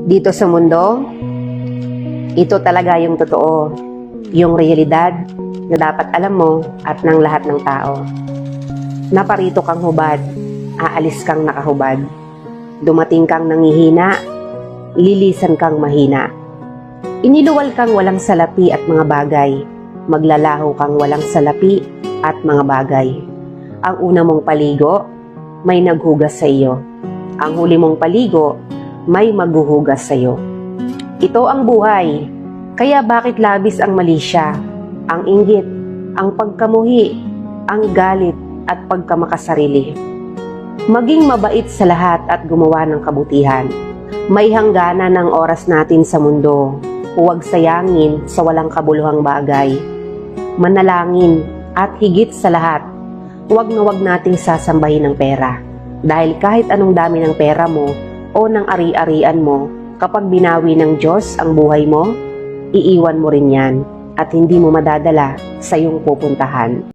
Dito sa mundo, ito talaga yung totoo, yung realidad na dapat alam mo at ng lahat ng tao. Naparito kang hubad, aalis kang nakahubad. Dumating kang nangihina, lilisan kang mahina. Iniluwal kang walang salapi at mga bagay, maglalaho kang walang salapi at mga bagay. Ang una mong paligo, may naghugas sa iyo. Ang huli mong paligo, may maghuhugas sa iyo. Ito ang buhay, kaya bakit labis ang mali siya, ang inggit, ang pagkamuhi, ang galit at pagkamakasarili. Maging mabait sa lahat at gumawa ng kabutihan. May hangganan ng oras natin sa mundo. Huwag sayangin sa walang kabuluhang bagay. Manalangin at higit sa lahat, huwag na huwag nating sasambahin ng pera. Dahil kahit anong dami ng pera mo o ng ari-arian mo, kapag binawi ng Diyos ang buhay mo, iiwan mo rin yan at hindi mo madadala sa iyong pupuntahan.